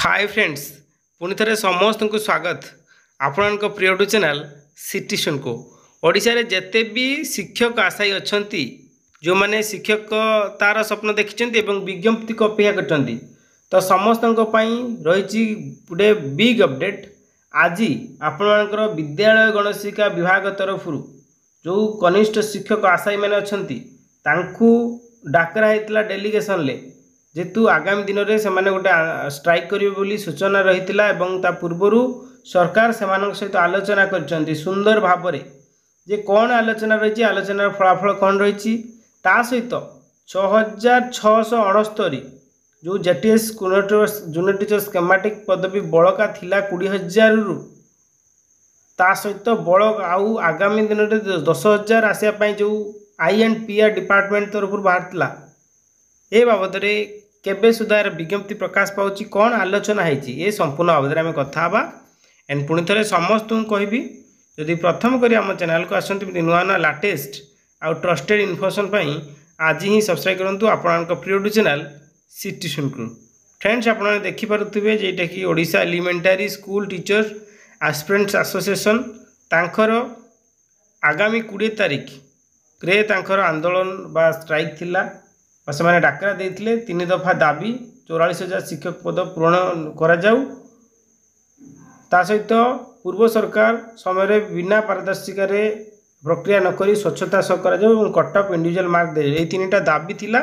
Hi friends पुणी थे समस्त को स्वागत आपण प्रिय यूट्यूब चैनल सिटीजन को ओडिशा रे जेते भी शिक्षक आशायी अच्छा जो मैंने शिक्षक तार स्वप्न देखिं विज्ञप्ति को अपेक्षा करते तो समस्त रही गोटे बिग अपडेट आज आपण विद्यालय गणशिक्षा विभाग तरफ जो कनिष्ठ शिक्षक आशायी मैंने अच्छा डाकरा होता डेलीगेशन ले जेतु आगामी दिन में से गोटे स्ट्राइक करेंगे सूचना रही पूर्वर सरकार से सहित आलोचना कर सुंदर भाव जे कौन आलोचना रही आलोचनार फलाफल कौन रही सहित 6669 जो जेटीएस जूनियर टीचर स्कीमेटिक पदवी बड़का थिला 20,000 रु सहित बड़ आउ आगामी दिन में 10,000 आसापी जो INPR डिपार्टमेंट तरफ बाहर ए बाबद केबे सुधार विज्ञप्ति प्रकाश पाउची कौन आलोचना है संपूर्ण बाबद आम कथा एंड पुणी थे समस्त कहबी जदि प्रथम करी आम चैनल को आसती नुआ नुआ लाटेस्ट आउ ट्रस्टेड इनफर्मेशन आज ही सब्सक्राइब करूँ आपण प्रिय यूट्यूब चैनल सिटीजन को फ्रेंड्स आप देखिपे जेटा कि Odisha elementary school teacher aspirants association तांकर आगामी 20 तारीख रे तांकर आंदोलन बा स्ट्राइक थिला से मैंने डाकरा देते 3 दफा दाबी 44,000 शिक्षक पद पूरण करा सहित पूर्व सरकार समय बिना पारदर्शिका प्रक्रिया नक स्वच्छता सह कर कटअप इंडिविजुअल मार्क दे ये 3टा दाबी थिला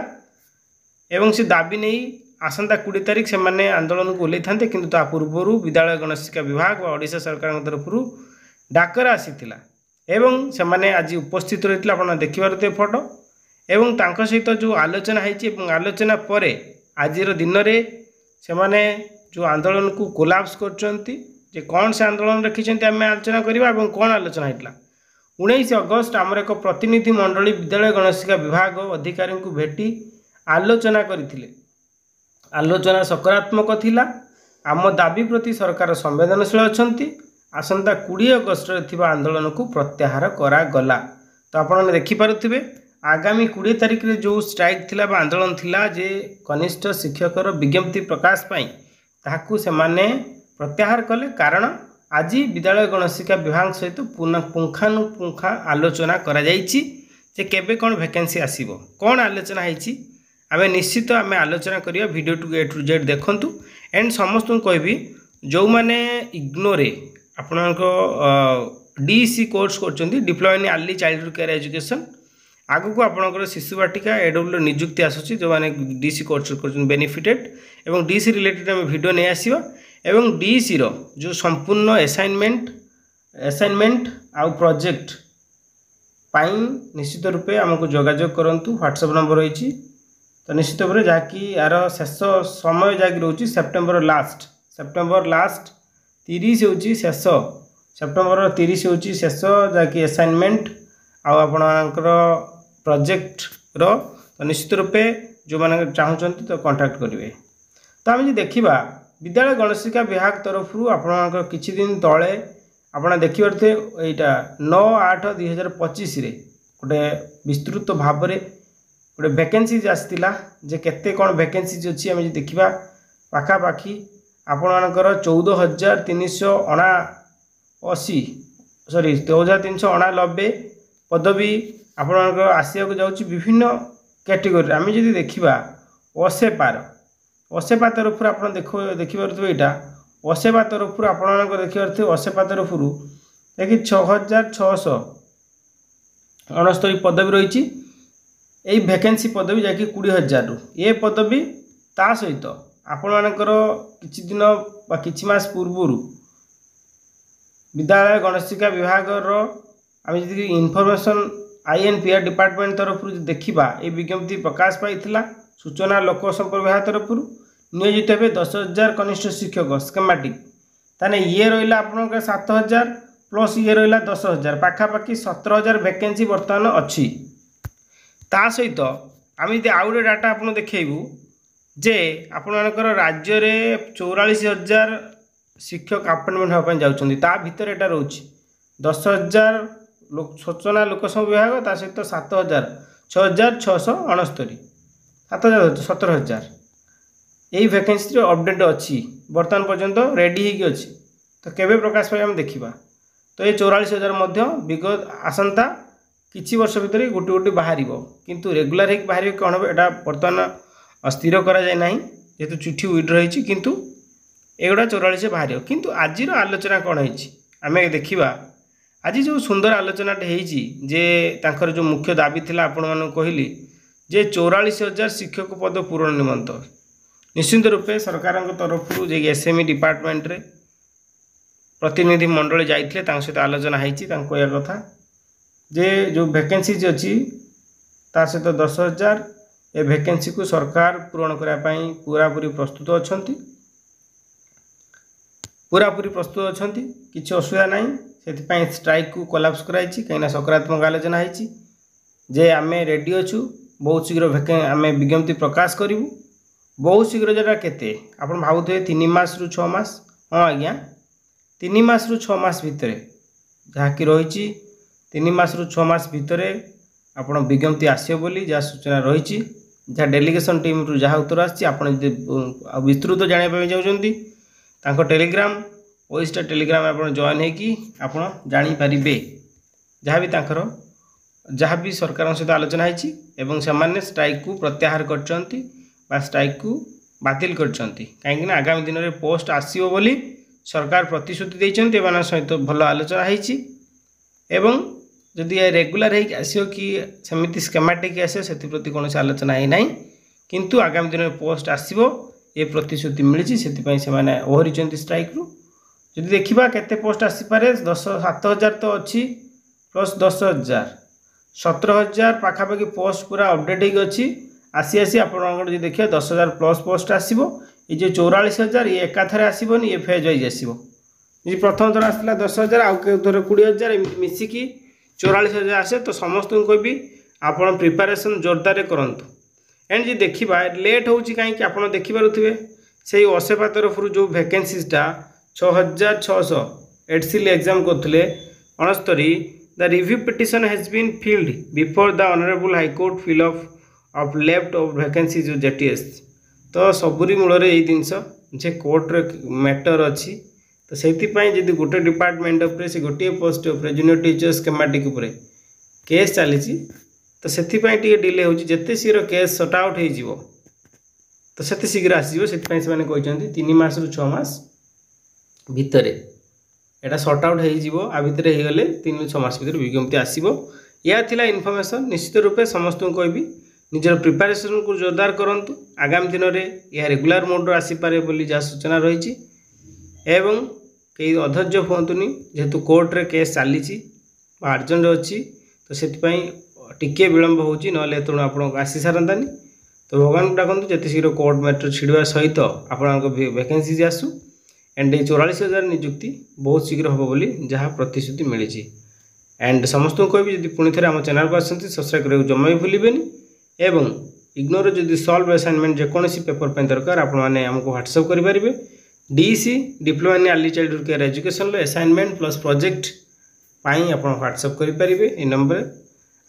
एवं से दाबी नहीं आसंता 20 तारीख से मैंने आंदोलन को ओल्लै था किंतु पूर्व विद्यालय गणशिक्षा विभाग व ओडिशा सरकार तरफ डाकरा आसी एवं से मैंने आज उपस्थित रही आप देखिए फोटो एवं तांको सहित जो आलोचना है आलोचना पर आज दिन में से माने जो आंदोलन को कोलाप्स कर कौन से आंदोलन रखी आम आलोचना करवा कौन आलोचना होता 19 अगस्त आमर एक प्रतिनिधि मंडली विद्यालय गणशिक्षा विभाग अधिकारी को भेटी आलोचना करथिले। आलोचना सकारात्मक थिला आम दाबी प्रति सरकार संवेदनशील अछंती आसंता 20 अगस्त रे आंदोलन को प्रत्याहार करागला। तो आपने देखिपे आगामी 20 तारीख रे जो स्ट्राइक थिला बा आंदोलन थिला जे कनिष्ठ शिक्षकर विज्ञप्ति प्रकाश पाई ताकू से माने प्रत्याहार कले कारण आज विद्यालय गणशिक्षा विभाग सहित पुंखानुपुंखा आलोचना करा जायछि जे केबे कोन वैकेंसी आसीबो कोन आलोचना हैछि आमे निश्चित आमे आलोचना करिया वीडियो टू ए टू जेड देखंतु एंड समस्त कहबी जो माने इग्नोरे आपनको DEC कोर्स करछन्ती diploma in early childhood care education आगु को आपंकर शिशु बाटिका AW निजुक्ति आसूँ जो मैंने DEC कोर्स कर बेनिफिटेड एवं DEC रिलेटेड आम वीडियो नहीं आसवा एवं DEC रो जो संपूर्ण असाइनमेंट आउ प्रोजेक्ट पाई निश्चित रूपे आमको जोगाजोग करूँ व्हाट्सएप नंबर रही तो निश्चित भाव जहाँकि यार शेष समय जहाँकि रोचे सेप्टेम्बर लास्ट 30 हूँ शेष सेप्टेम्बर 30 हूँ शेष जहाँकि असाइनमेंट आपणकर प्रोजेक्ट रो तो निश्चित रूपे जो मैंने चाहते तो कांटेक्ट करेंगे। तो आम देखा विद्यालय गणशिक्षा विभाग तरफ आपणकर किछि दिन तले आप देखिपे यहाँ 9/8/2025 गोटे विस्तृत भाव में गोटे वैकेंसी आसाला जे केते कौन वैकेंसी अच्छी आम देखा पाखापाखि आपणकर 14,379 सॉरी 14,389 पदवी आपणकर आसिया जाऊँगी विभिन्न कैटेगोरी आम जब देखा ओसेपा तरफ आप देखिपे यहाँ ओसेपा तरफ आप देखिपे ओसेपा तरफ देखिए 6,669 पदवी रही यही वैकेंसी पदवी जहाँकि 20,000 रु ये पदवी ता सहित आपणकर किछि दिन कि मास पूर्व विद्यालय गणशिक्षा विभाग आम जी इनफॉरमेशन INPR डिपार्टमेंट तरफ देखा ये विज्ञप्ति प्रकाश पाई सूचना लोक संपर्क विभाग तरफ नियोजित हे 10,000 कनिष्ठ शिक्षक स्कीमेटिक ताने ये रहा आपंकर 7,000 प्लस ये रहा 10,000 पाखापाखि 17,000 वैकेंसी बर्तमान अच्छी ता सहित आम यदि आउ गोटे डाटा आप देखू जे आपणकर राज्य में 44,000 शिक्षक अपॉइंटमेंट हाँपाई जाऊँगी ता भितर यहाँ रोचे 10,000 सूचना लोकसंपर्क विभाग ता सहित 6,669 17,000 यही वैकेंसी अपडेट अच्छी बर्तमान पर्यंत रेडी होगी अच्छी तो केवे प्रकाश पाई आम देखा तो ये 44,000 विगत आसंता किछि वर्ष भितर गोटे गोटे बाहर किंतु रेगुलर होगी बाहर कौन हम यहाँ बर्तमान स्थिर करा जाए ना जेहेतु चिठी विड्र रही किंतु एगुड़ा 44 बाहर किंतु आज आलोचना कौन है देखा आज जो सुंदर आलोचनाटे होती जे तांकर जो मुख्य दाबी थिला आपण मानक कहली जे 44,000 शिक्षक पद पूरण निमंत निश्चिंत रूपे सरकार तरफ जे एसएमई डिपार्टमेंट रे प्रतिनिधि मंडल जाइए सहित आलोचना होती कहया कथा जे जो वैकेंसीज अच्छी ता सहित 10,000 ए वैकेंसी को सरकार पूरण करने पूरापूरी प्रस्तुत अच्छा पूरापूरी प्रस्तुत अच्छा किसी असुविधा ना से स्ट्राइक को कोलाप्स कराई कहीं सकारात्मक आलोचना होती जे आम रेडी अच्छु बहुत शीघ्र आम विज्ञप्ति प्रकाश करूँ बहुत शीघ्र जोटा केते आपन भावुथे 3 मास रु 6 मास हाँ आज्ञा 3 मास रु 6 मास भितर जहाँकि रही 3 मास रु 6 मास भितर आपन विज्ञप्ति आसियो बोली जहाँ सूचना रही जहाँ डेलीगेशन टीम रु जहाँ उत्तर आसपण विस्तृत जानापी चाहते तांको टेलीग्राम ओइस्टा टेलीग्राम आप जॉइन होगी आप जानीपारे जहाँ भी तांकर जहाँ भी सरकार सहित आलोचना होती से स्ट्राइक को प्रत्याहार कर स्ट्राइक को बातिल कहीं आगामी दिन में पोस्ट आसो बोली सरकार प्रतिश्रुति देते सहित भल आलोचना होती जदि रेगुलर आसो कि सेमती स्केमेटिक आसो से प्रति कौन आलोचना है ना किंतु आगामी दिन में पोस्ट आसो ये प्रतिश्रुति मिली से ओहरी स्ट्राइक रु जदि देखा केते पोस्ट आसीपारे 7,000 तो अच्छी प्लस 10,000 17,000 पाखापाखि पोस्ट पूरा अपडेट होगी आसी आसी आप देखिए 10,000 प्लस पोस्ट आसो ये 44,000 ये एकाथरे आसबनी ये फेज वाइज आसो प्रथम थर आसला 10,000 आउ थर 20,000 मिसिकी 44,000 आसे तो समस्त को भी आप प्रिपारेसन जोरदार करंतु एंड जी देखा लेट हो कहीं आप देखिपे से ओसेपा तरफ जो वैकेंसीटा 6,600 एडसिल एग्जाम करते 69 the review petition has been filed before the honourable high court fill of left of vacancy जो जेटीएस तो सबुरी मूल यही जिनस जे कोर्ट मैटर अच्छी तो से गोटे डिपार्टमेंट उपरे से गोटे पोस्ट उपरे जूनियर टीचर स्केमेटिक उपरे केस चली तो से डिले हो जिते शीघ्र केस सॉर्ट आउट हो तो से शीघ्र आसो से 3 मास रु 6 मास भितर एटा सॉर्ट आउट हो भितर गले 3-6 मास भर विज्ञप्ति आसो या थिला इनफॉरमेशन निश्चित रूपे समस्त को कहबी निजर प्रिपारेसन को जोरदार करंतु आगामी दिन में यह रेगुलर मोड आसीपारे बोली जहाँ सूचना रही एवं कई अधैर्य हुंतुनी जेहेतु कोर्ट रे केस चली अर्जेंट अच्छी तो से टिके विलंब हो तेणु आप आसी सारंतानी तो भगवान डाकतु जिते शीघ्र कोर्ट मैटर छिड़वा सहित आप वैकेंसी आसू एंड 44,000 नियुक्ति बहुत शीघ्र हम बोली जहाँ प्रतिश्रुति मिली एंड समस्त को कहबी जब पुणी थे आम चैनल को आसती सब्सक्राइब करने जमा भी भूलें एवं इग्नोर जदि सॉल्व असाइनमेंट जेकोसी पेपर पर दरकार आपने आमको व्हाट्सएप करेंगे DC diploma in early childhood care education assignment plus project पाई आप व्हाट्सएप करेंगे ये नंबर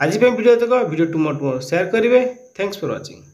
आज वीडियो तक वीडियो टू मोर शेयर करेंगे थैंक्स फॉर वाचिंग।